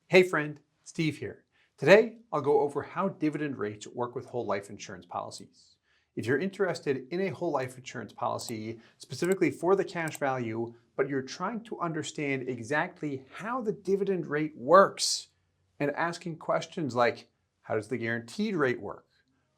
Hey friend, Steve here. Today, I'll go over how dividend rates work with whole life insurance policies. If you're interested in a whole life insurance policy, specifically for the cash value, but you're trying to understand exactly how the dividend rate works and asking questions like, how does the guaranteed rate work?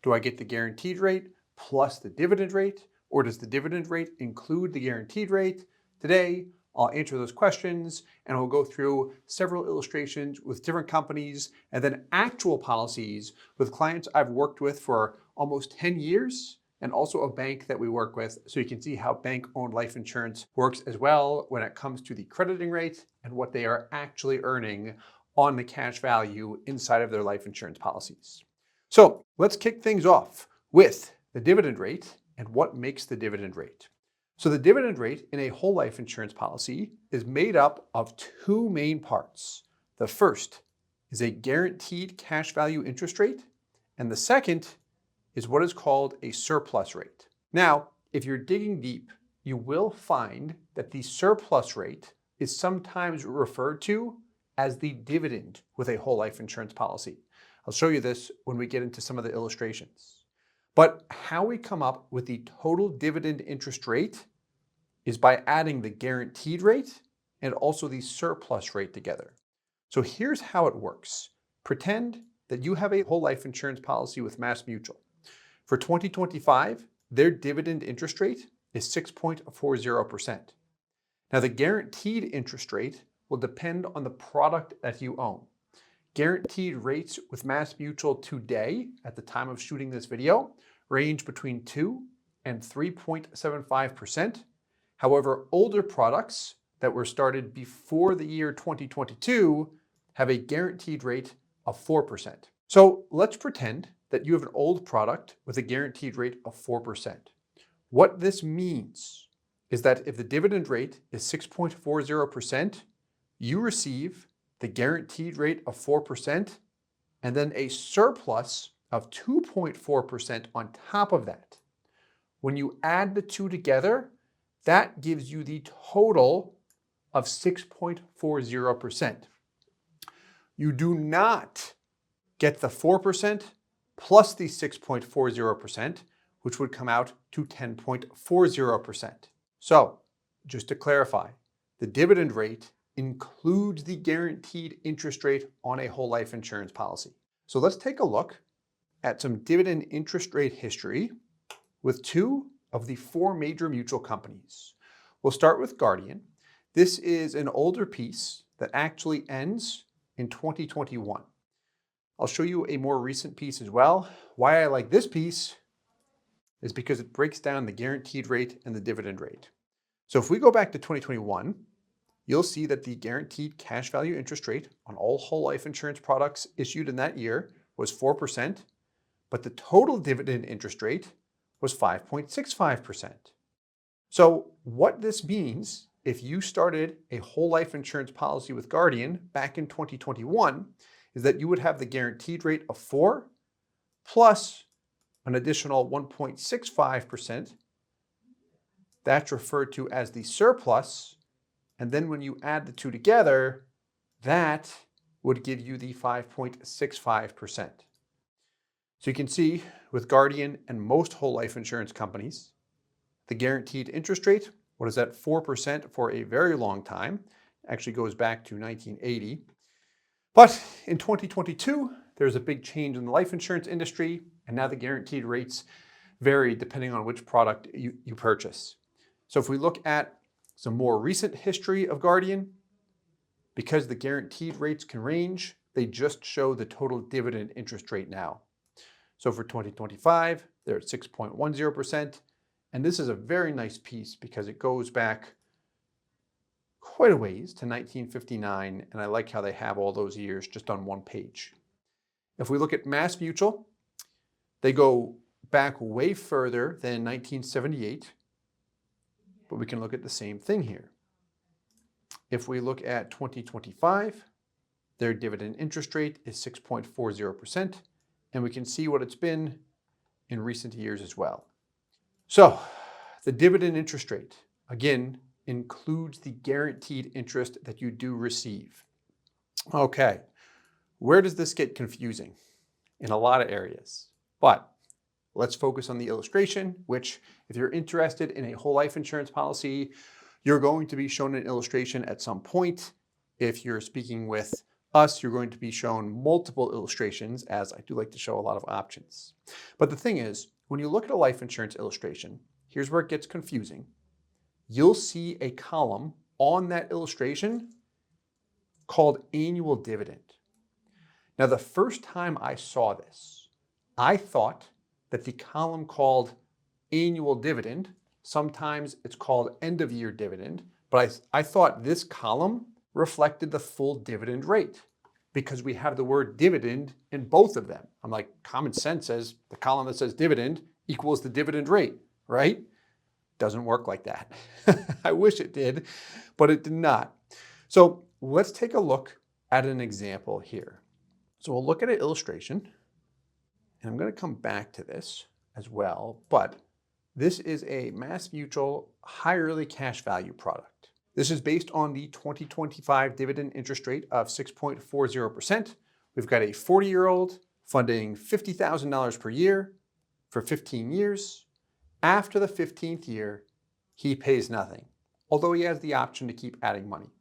Do I get the guaranteed rate plus the dividend rate, or does the dividend rate include the guaranteed rate? Today, I'll answer those questions and we'll go through several illustrations with different companies and then actual policies with clients I've worked with for almost 10 years and also a bank that we work with, so you can see how bank-owned life insurance works as well when it comes to the crediting rate and what they are actually earning on the cash value inside of their life insurance policies. So let's kick things off with the dividend rate and what makes the dividend rate. So the dividend rate in a whole life insurance policy is made up of two main parts. The first is a guaranteed cash value interest rate, and the second is what is called a surplus rate. Now, if you're digging deep, you will find that the surplus rate is sometimes referred to as the dividend with a whole life insurance policy. I'll show you this when we get into some of the illustrations. But how we come up with the total dividend interest rate is by adding the guaranteed rate and also the surplus rate together. So here's how it works. Pretend that you have a whole life insurance policy with MassMutual. For 2025, their dividend interest rate is 6.40%. Now the guaranteed interest rate will depend on the product that you own. Guaranteed rates with MassMutual today, at the time of shooting this video, range between 2 and 3.75%. However, older products that were started before the year 2022 have a guaranteed rate of 4%. So let's pretend that you have an old product with a guaranteed rate of 4%. What this means is that if the dividend rate is 6.40%, you receive the guaranteed rate of 4% and then a surplus of 2.4% on top of that. When you add the two together, that gives you the total of 6.40%. You do not get the 4% plus the 6.40%, which would come out to 10.40%. So, just to clarify, the dividend rate includes the guaranteed interest rate on a whole life insurance policy. So let's take a look at some dividend interest rate history with two of the four major mutual companies. We'll start with Guardian. This is an older piece that actually ends in 2021. I'll show you a more recent piece as well. Why I like this piece is because it breaks down the guaranteed rate and the dividend rate. So if we go back to 2021, you'll see that the guaranteed cash value interest rate on all whole life insurance products issued in that year was 4%, but the total dividend interest rate was 5.65%. So what this means, if you started a whole life insurance policy with Guardian back in 2021, is that you would have the guaranteed rate of 4 plus an additional 1.65%. That's referred to as the surplus. And then when you add the two together, that would give you the 5.65%. So you can see with Guardian and most whole life insurance companies, the guaranteed interest rate was at 4% for a very long time. Actually goes back to 1980. But in 2022, there's a big change in the life insurance industry, and now the guaranteed rates vary depending on which product you purchase. So if we look at some more recent history of Guardian, because the guaranteed rates can range, they just show the total dividend interest rate now. So for 2025, they're at 6.10%. And this is a very nice piece because it goes back quite a ways to 1959. And I like how they have all those years just on one page. If we look at MassMutual, they go back way further than 1978. But we can look at the same thing here. If we look at 2025, their dividend interest rate is 6.40%, and we can see what it's been in recent years as well. So the dividend interest rate, again, includes the guaranteed interest that you do receive. Okay, Where does this get confusing? In a lot of areas. But let's focus on the illustration, which if you're interested in a whole life insurance policy, you're going to be shown an illustration at some point. If you're speaking with us, you're going to be shown multiple illustrations, as I do like to show a lot of options. But the thing is, when you look at a life insurance illustration, here's where it gets confusing. You'll see a column on that illustration called annual dividend. Now, the first time I saw this, I thought that the column called annual dividend, sometimes it's called end of year dividend, but I thought this column reflected the full dividend rate because we have the word dividend in both of them. I'm like, common sense says the column that says dividend equals the dividend rate, right? Doesn't work like that. I wish it did, but it did not. So let's take a look at an example here. So we'll look at an illustration, and I'm going to come back to this as well, but this is a MassMutual high yearly cash value product. This is based on the 2025 dividend interest rate of 6.40%. We've got a 40-year-old funding $50,000 per year for 15 years. After the 15th year, he pays nothing, although he has the option to keep adding money.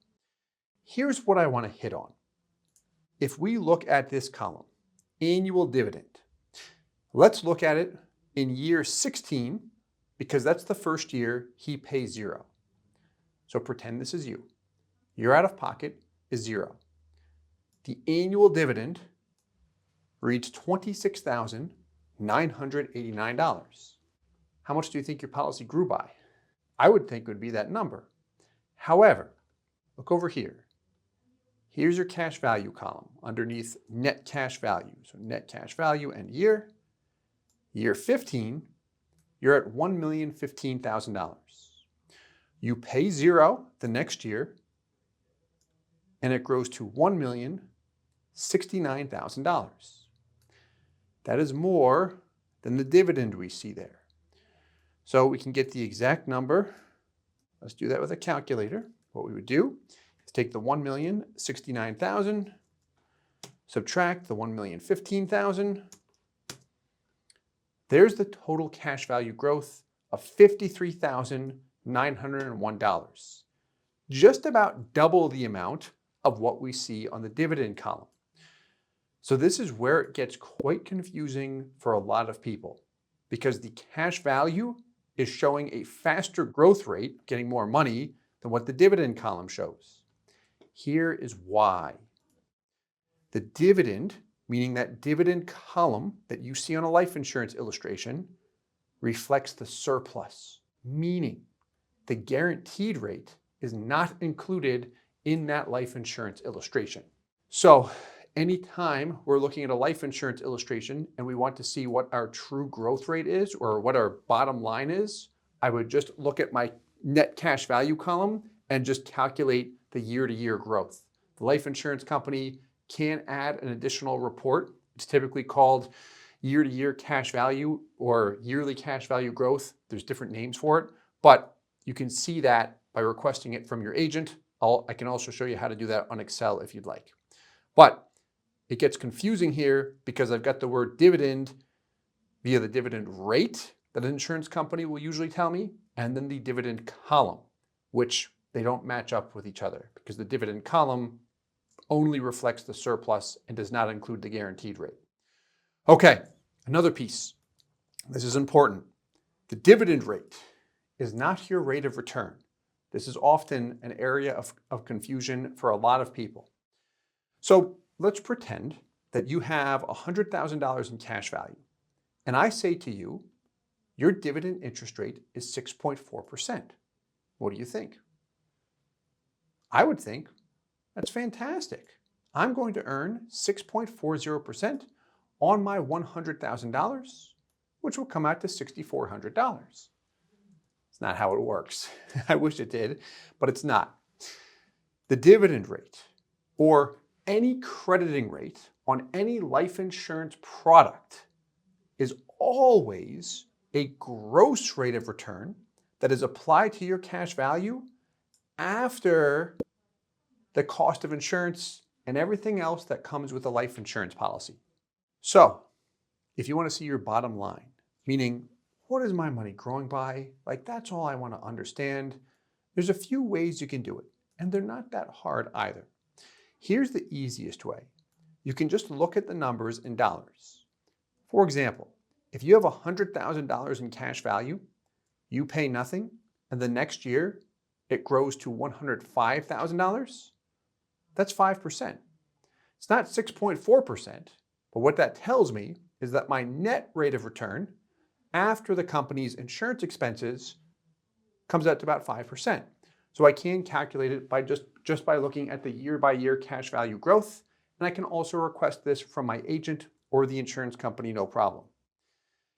Here's what I want to hit on. If we look at this column, annual dividend, let's look at it in year 16, because that's the first year he pays zero. So pretend this is you. Your out of pocket is zero. The annual dividend reads $26,989. How much do you think your policy grew by? I would think it would be that number. However, look over here. Here's your cash value column underneath net cash value. So net cash value and year. Year 15, you're at $1,015,000. You pay zero the next year, and it grows to $1,069,000. That is more than the dividend we see there. So we can get the exact number. Let's do that with a calculator. What we would do is take the $1,069,000, subtract the $1,015,000. There's the total cash value growth of $53,901. Just about double the amount of what we see on the dividend column. So this is where it gets quite confusing for a lot of people, because the cash value is showing a faster growth rate, getting more money, than what the dividend column shows. Here is why. The dividend, meaning that dividend column that you see on a life insurance illustration, reflects the surplus, meaning the guaranteed rate is not included in that life insurance illustration. So anytime we're looking at a life insurance illustration and we want to see what our true growth rate is or what our bottom line is, I would just look at my net cash value column and just calculate the year-to-year growth. The life insurance company can add an additional report. It's typically called year-to-year cash value or yearly cash value growth. There's different names for it, but you can see that by requesting it from your agent. I can also show you how to do that on Excel if you'd like. But it gets confusing here because I've got the word dividend via the dividend rate that an insurance company will usually tell me, and then the dividend column, which they don't match up with each other because the dividend column only reflects the surplus and does not include the guaranteed rate. Okay, another piece. This is important. The dividend rate is not your rate of return. This is often an area of confusion for a lot of people. So let's pretend that you have $100,000 in cash value, and I say to you, your dividend interest rate is 6.4%. What do you think? I would think, that's fantastic. I'm going to earn 6.40% on my $100,000, which will come out to $6,400. It's not how it works. I wish it did, but it's not. The dividend rate, or any crediting rate on any life insurance product, is always a gross rate of return that is applied to your cash value after the cost of insurance and everything else that comes with a life insurance policy. So, if you want to see your bottom line, meaning what is my money growing by? Like, that's all I want to understand. There's a few ways you can do it, and they're not that hard either. Here's the easiest way. You can just look at the numbers in dollars. For example, if you have $100,000 in cash value, you pay nothing, and the next year it grows to $105,000, that's 5%. It's not 6.4%, but what that tells me is that my net rate of return after the company's insurance expenses comes out to about 5%. So I can calculate it by just by looking at the year-by-year cash value growth, and I can also request this from my agent or the insurance company, no problem.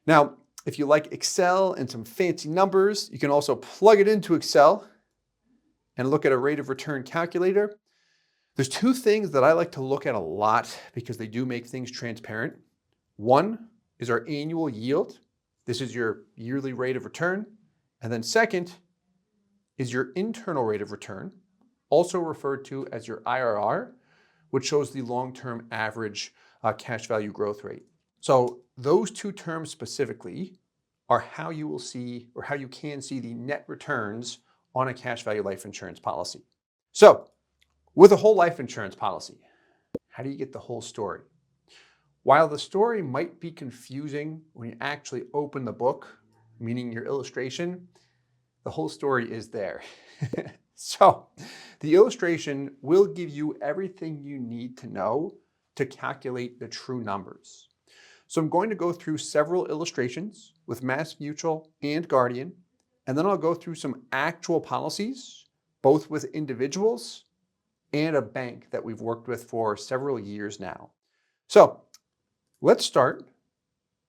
Now, if you like Excel and some fancy numbers, you can also plug it into Excel and look at a rate of return calculator. There's two things that I like to look at a lot because they do make things transparent. One is our annual yield. This is your yearly rate of return. And then second is your internal rate of return, also referred to as your IRR, which shows the long-term average cash value growth rate. So those two terms specifically are how you will see, or how you can see, the net returns on a cash value life insurance policy. So with a whole life insurance policy, how do you get the whole story? While the story might be confusing when you actually open the book, meaning your illustration, the whole story is there. So the illustration will give you everything you need to know to calculate the true numbers. So I'm going to go through several illustrations with MassMutual and Guardian, and then I'll go through some actual policies, both with individuals and a bank that we've worked with for several years now. So let's start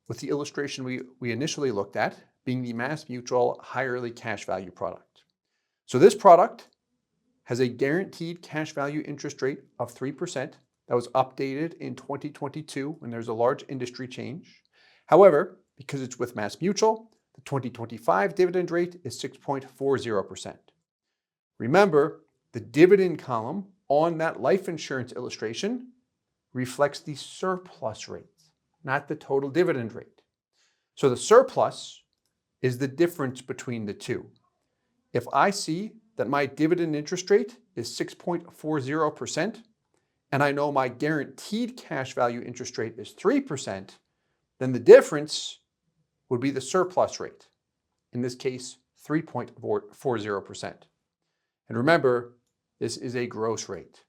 with the illustration we initially looked at, being the MassMutual High Early Cash Value product. So this product has a guaranteed cash value interest rate of 3%. That was updated in 2022 when there's a large industry change. However, because it's with MassMutual, the 2025 dividend rate is 6.40%. Remember, the dividend column on that life insurance illustration reflects the surplus rate, not the total dividend rate. So the surplus is the difference between the two. If I see that my dividend interest rate is 6.40%, and I know my guaranteed cash value interest rate is 3%, then the difference would be the surplus rate. In this case, 3.40%. And remember, this is a gross rate.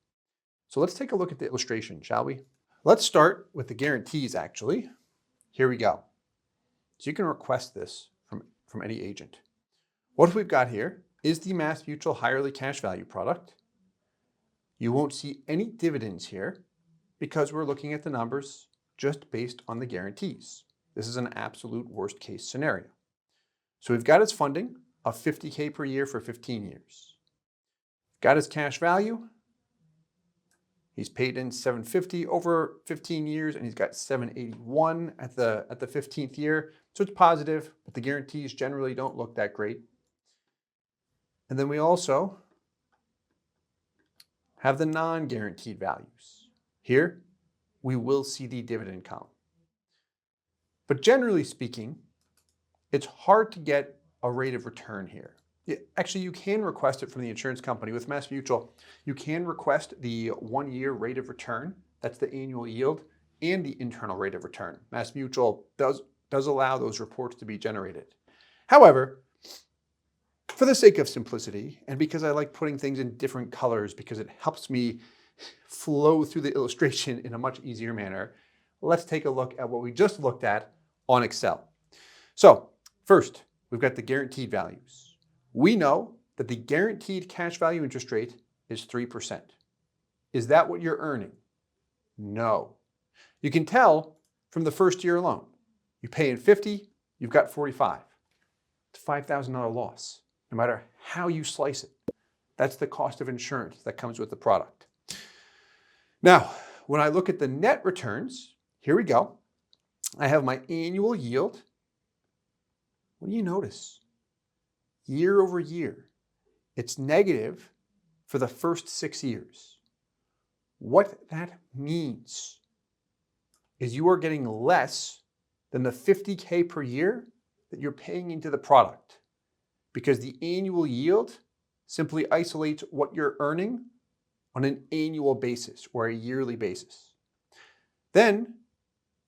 So let's take a look at the illustration, shall we? Let's start with the guarantees, actually. Here we go. So you can request this from any agent. What we've got here is the MassMutual High Early Cash Value product. You won't see any dividends here because we're looking at the numbers just based on the guarantees. This is an absolute worst case scenario. So we've got his funding of $50K per year for 15 years. Got his cash value. He's paid in $750 over 15 years, and he's got $781 at the 15th year. So it's positive, but the guarantees generally don't look that great. And then we also have the non-guaranteed values. Here, we will see the dividend column. But generally speaking, it's hard to get a rate of return here. Actually, you can request it from the insurance company. With MassMutual, you can request the 1-year rate of return. That's the annual yield, and the internal rate of return. MassMutual does allow those reports to be generated. However, for the sake of simplicity, and because I like putting things in different colors because it helps me flow through the illustration in a much easier manner, let's take a look at what we just looked at on Excel. So first, we've got the guaranteed values. We know that the guaranteed cash value interest rate is 3%. Is that what you're earning? No. You can tell from the first year alone. You pay in 50, you've got 45. It's a $5,000 loss, no matter how you slice it. That's the cost of insurance that comes with the product. Now, when I look at the net returns, here we go. I have my annual yield. What do you notice? Year over year, it's negative for the first 6 years. What that means is you are getting less than the $50K per year that you're paying into the product, because the annual yield simply isolates what you're earning on an annual basis or a yearly basis. Then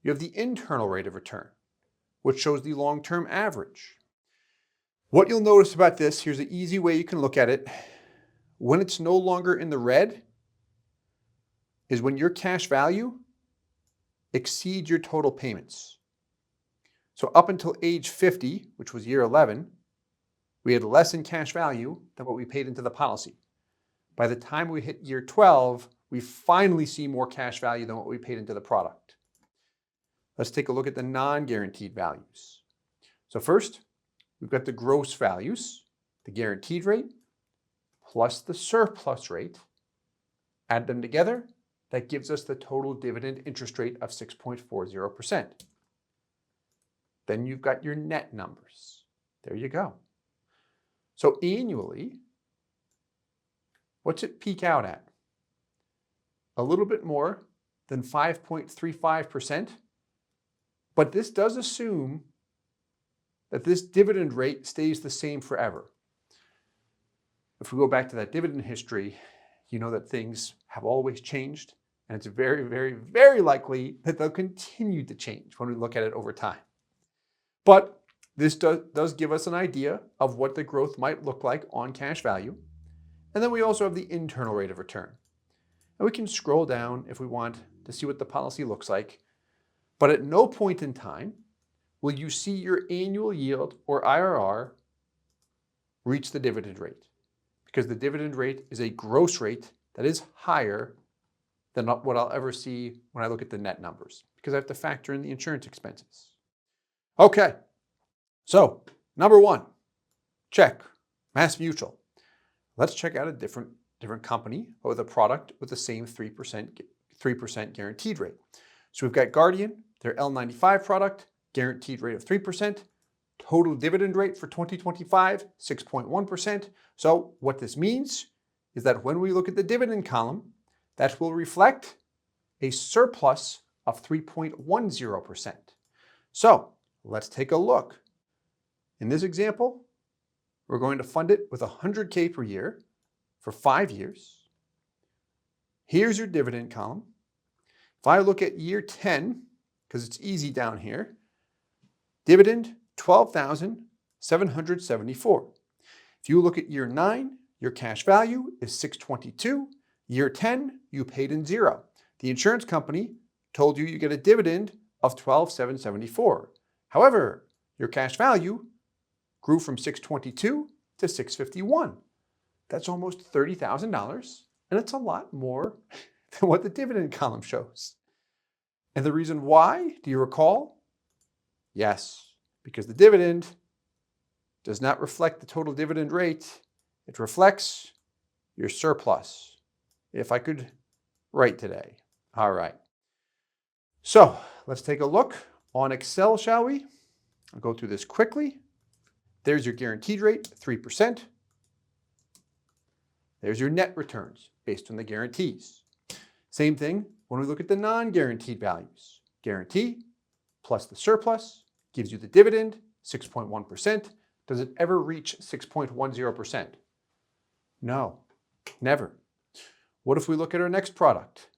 you have the internal rate of return, which shows the long-term average. What you'll notice about this, here's an easy way you can look at it. When it's no longer in the red is when your cash value exceeds your total payments. So up until age 50, which was year 11, we had less in cash value than what we paid into the policy. By the time we hit year 12, we finally see more cash value than what we paid into the product. Let's take a look at the non-guaranteed values. So first, we've got the gross values, the guaranteed rate, plus the surplus rate. Add them together, that gives us the total dividend interest rate of 6.40%. Then you've got your net numbers. There you go. So annually, what's it peak out at? A little bit more than 5.35%, but this does assume that this dividend rate stays the same forever. If we go back to that dividend history, you know that things have always changed, and it's very, very, very likely that they'll continue to change when we look at it over time. But this does give us an idea of what the growth might look like on cash value. And then we also have the internal rate of return. And we can scroll down if we want to see what the policy looks like. But at no point in time will you see your annual yield, or IRR, reach the dividend rate, because the dividend rate is a gross rate that is higher than what I'll ever see when I look at the net numbers, because I have to factor in the insurance expenses. Okay, so number one, check, Mass Mutual. Let's check out a different company with a product with the same 3% guaranteed rate. So we've got Guardian, their L95 product, guaranteed rate of 3%, total dividend rate for 2025, 6.1%. So what this means is that when we look at the dividend column, that will reflect a surplus of 3.10%. So let's take a look. In this example, we're going to fund it with $100K per year for 5 years. Here's your dividend column. If I look at year 10, because it's easy down here, dividend $12,774. If you look at year 9, your cash value is $622. Year 10, you paid in zero. The insurance company told you get a dividend of $12,774. However, your cash value grew from $622 to $651. That's almost $30,000, and it's a lot more than what the dividend column shows. And the reason why, do you recall? Yes, because the dividend does not reflect the total dividend rate. It reflects your surplus. If I could write today. All right. So let's take a look on Excel, shall we? I'll go through this quickly. There's your guaranteed rate, 3%. There's your net returns based on the guarantees. Same thing when we look at the non-guaranteed values. Guarantee plus the surplus gives you the dividend, 6.1%. Does it ever reach 6.10%? No, never. What if we look at our next product?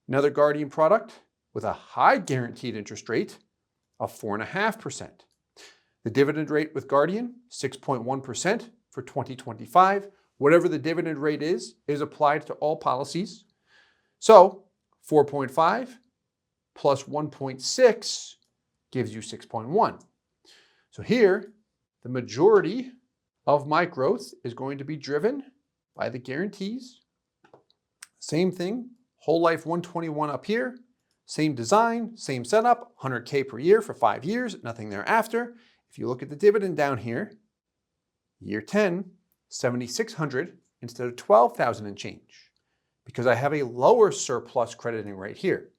Another Guardian product with a high guaranteed interest rate of 4.5%. The dividend rate with Guardian, 6.1% for 2025. Whatever the dividend rate is applied to all policies. So 4.5 plus 1.6 gives you 6.1. So here, the majority of my growth is going to be driven by the guarantees. Same thing, whole life 121 up here, same design, same setup, 100K per year for 5 years, nothing thereafter. If you look at the dividend down here, year 10, 7,600 instead of 12,000 and change, because I have a lower surplus crediting right here.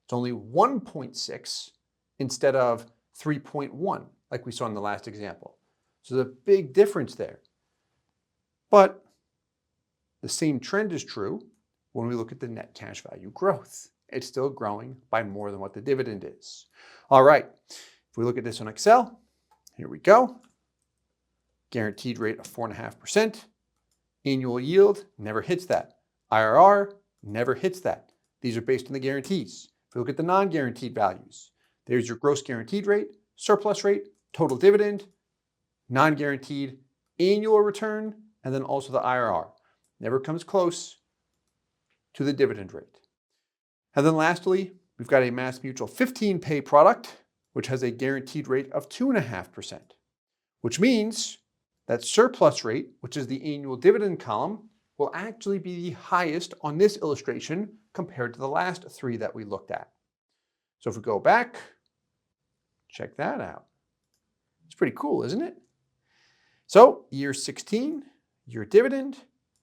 It's only 1.6 instead of 3.1, like we saw in the last example. So there's a big difference there. But the same trend is true when we look at the net cash value growth. It's still growing by more than what the dividend is. All right, if we look at this on Excel, here we go. Guaranteed rate of 4.5%. Annual yield never hits that. IRR never hits that. These are based on the guarantees. If we look at the non-guaranteed values, there's your gross guaranteed rate, surplus rate, total dividend, non-guaranteed annual return, and then also the IRR. Never comes close to the dividend rate. And then lastly, we've got a MassMutual 15-pay product, which has a guaranteed rate of 2.5%, which means that surplus rate, which is the annual dividend column, will actually be the highest on this illustration compared to the last three that we looked at. So if we go back, check that out. It's pretty cool, isn't it? So year 16, your dividend,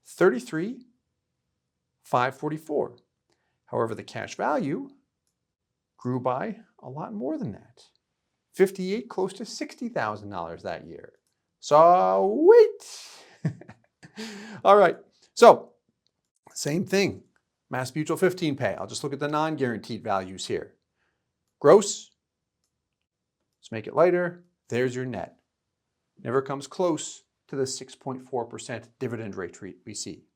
33,544. However, the cash value grew by a lot more than that. 58, close to $60,000 that year. So wait. All right. So same thing. MassMutual 15 pay. I'll just look at the non-guaranteed values here. Gross. Let's make it lighter. There's your net. Never comes close to the 6.4% dividend rate we see.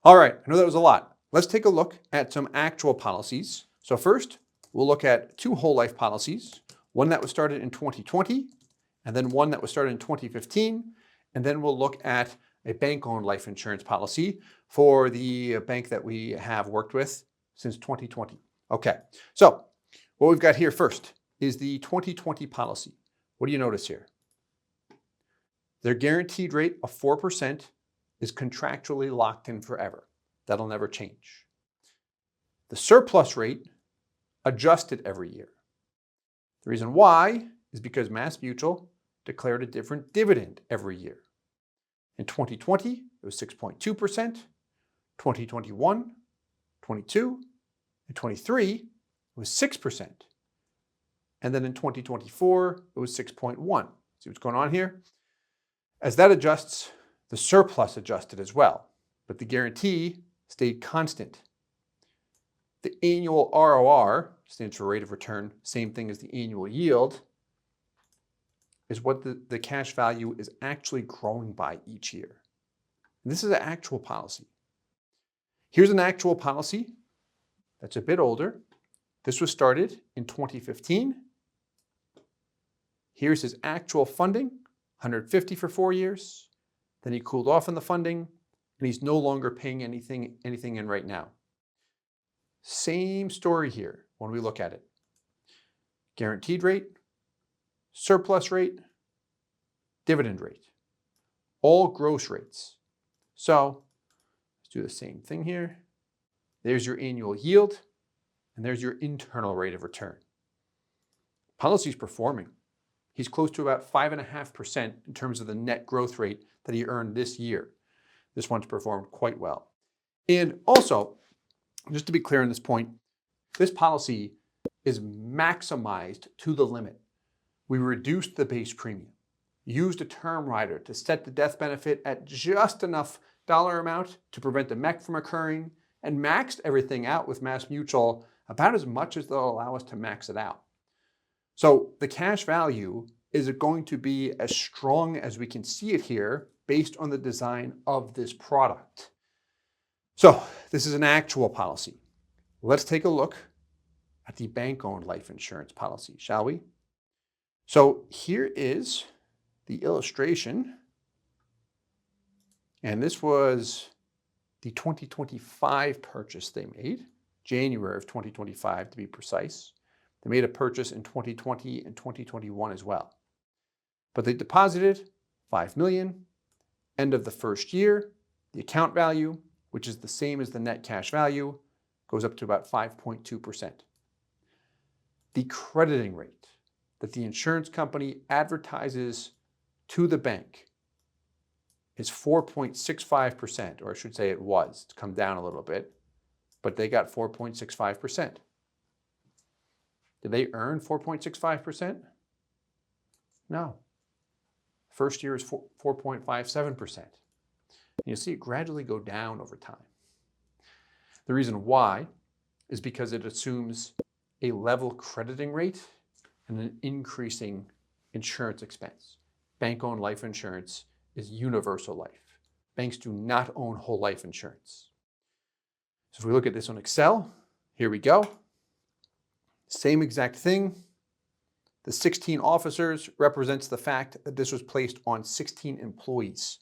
All right. I know that was a lot. Let's take a look at some actual policies. So first, we'll look at two whole life policies. One that was started in 2020, and then one that was started in 2015. And then we'll look at a bank-owned life insurance policy for the bank that we have worked with since 2020. Okay, so what we've got here first is the 2020 policy. What do you notice here? Their guaranteed rate of 4% is contractually locked in forever. That'll never change. The surplus rate adjusted every year. The reason why is because MassMutual declared a different dividend every year. In 2020, it was 6.2%, 2021, 22, and 23, it was 6%. And then in 2024, it was 6.1. See what's going on here? As that adjusts, the surplus adjusted as well, but the guarantee stayed constant. The annual ROR, stands for rate of return, same thing as the annual yield, is what the cash value is actually growing by each year. And this is an actual policy. Here's an actual policy that's a bit older. This was started in 2015. Here's his actual funding, 150 for 4 years. Then he cooled off on the funding, and he's no longer paying anything in right now. Same story here when we look at it. Guaranteed rate, surplus rate, dividend rate, all gross rates. So let's do the same thing here. There's your annual yield, and there's your internal rate of return. Policy's performing. He's close to about 5.5% in terms of the net growth rate that he earned this year. This one's performed quite well. And also, just to be clear on this point, this policy is maximized to the limit. We reduced the base premium, used a term rider to set the death benefit at just enough dollar amount to prevent the MEC from occurring, and maxed everything out with MassMutual about as much as they'll allow us to max it out. So the cash value is going to be as strong as we can see it here based on the design of this product. So this is an actual policy. Let's take a look at the bank-owned life insurance policy, shall we? So here is the illustration. And this was the 2025 purchase they made, January of 2025 to be precise. They made a purchase in 2020 and 2021 as well. But they deposited $5 million. End of the first year, the account value, which is the same as the net cash value, goes up to about 5.2%. The crediting rate that the insurance company advertises to the bank is 4.65%, or I should say it was. It's come down a little bit, but they got 4.65%. Did they earn 4.65%? No. First year is 4.57%. You'll see it gradually go down over time. The reason why is because it assumes a level crediting rate and an increasing insurance expense. Bank-owned life insurance is universal life. Banks do not own whole life insurance. So if we look at this on Excel, here we go. Same exact thing. The 16 officers represents the fact that this was placed on 16 employees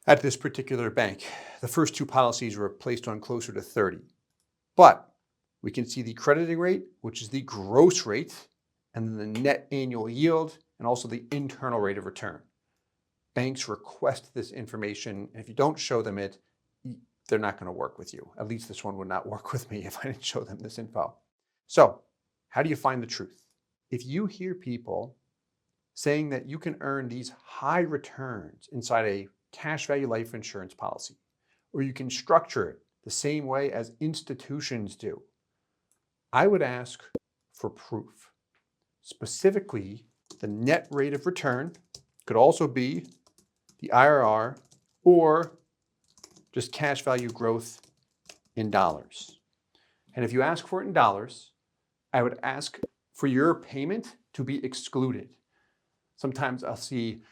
at this particular bank. The first two policies were placed on closer to 30. But we can see the crediting rate, which is the gross rate, and then the net annual yield, and also the internal rate of return. Banks request this information, and if you don't show them it, they're not going to work with you. At least this one would not work with me if I didn't show them this info. So, how do you find the truth? If you hear people saying that you can earn these high returns inside a cash value life insurance policy, or you can structure it the same way as institutions do, I would ask for proof. Specifically, the net rate of return could also be the IRR or just cash value growth in dollars. And if you ask for it in dollars, I would ask for your payment to be excluded. Sometimes I'll see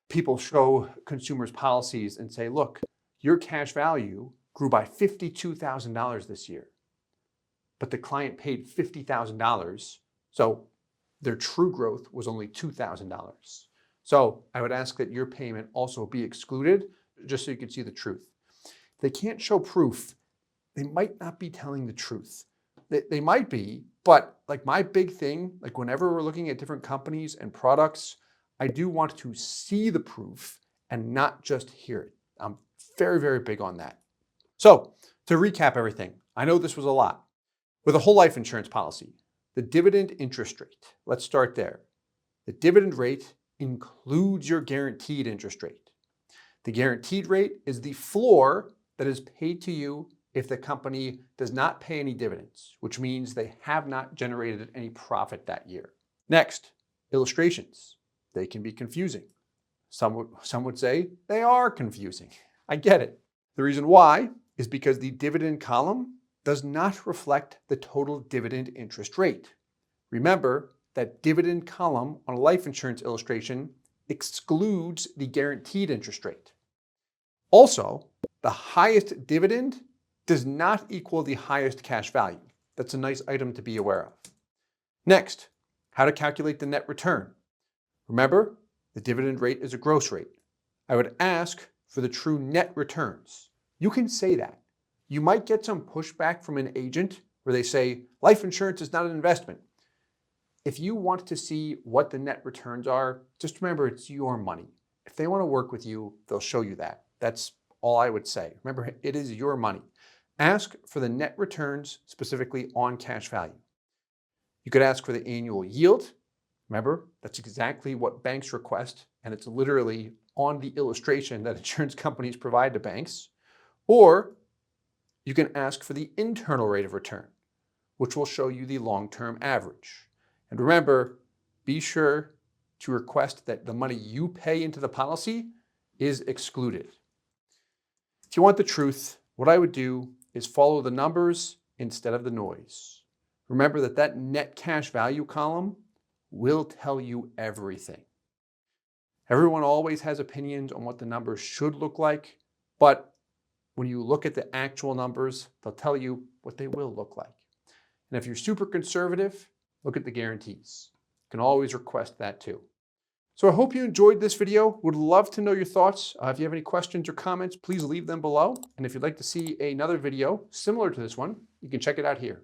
people show consumers policies and say, look, your cash value grew by $52,000 this year, but the client paid $50,000, so their true growth was only $2,000. So I would ask that your payment also be excluded, just so you can see the truth. If they can't show proof, they might not be telling the truth. They might be, but like my big thing, like whenever we're looking at different companies and products, I do want to see the proof and not just hear it. I'm very, very big on that. So to recap everything, I know this was a lot. With a whole life insurance policy, the dividend interest rate, let's start there. The dividend rate includes your guaranteed interest rate. The guaranteed rate is the floor that is paid to you if the company does not pay any dividends, which means they have not generated any profit that year. Next, illustrations. They can be confusing. Some would say they are confusing. I get it. The reason why is because the dividend column does not reflect the total dividend interest rate. Remember that dividend column on a life insurance illustration excludes the guaranteed interest rate. Also, the highest dividend does not equal the highest cash value. That's a nice item to be aware of. Next, how to calculate the net return. Remember, the dividend rate is a gross rate. I would ask for the true net returns. You can say that. You might get some pushback from an agent where they say, life insurance is not an investment. If you want to see what the net returns are, just remember it's your money. If they want to work with you, they'll show you that. That's all I would say. Remember, it is your money. Ask for the net returns specifically on cash value. You could ask for the annual yield. Remember, that's exactly what banks request, and it's literally on the illustration that insurance companies provide to banks. Or you can ask for the internal rate of return, which will show you the long-term average. And remember, be sure to request that the money you pay into the policy is excluded. If you want the truth, what I would do is follow the numbers instead of the noise. Remember that net cash value column will tell you everything. Everyone always has opinions on what the numbers should look like, but when you look at the actual numbers, they'll tell you what they will look like. And if you're super conservative, look at the guarantees. You can always request that too. So I hope you enjoyed this video. Would love to know your thoughts. If you have any questions or comments, please leave them below. And if you'd like to see another video similar to this one, you can check it out here.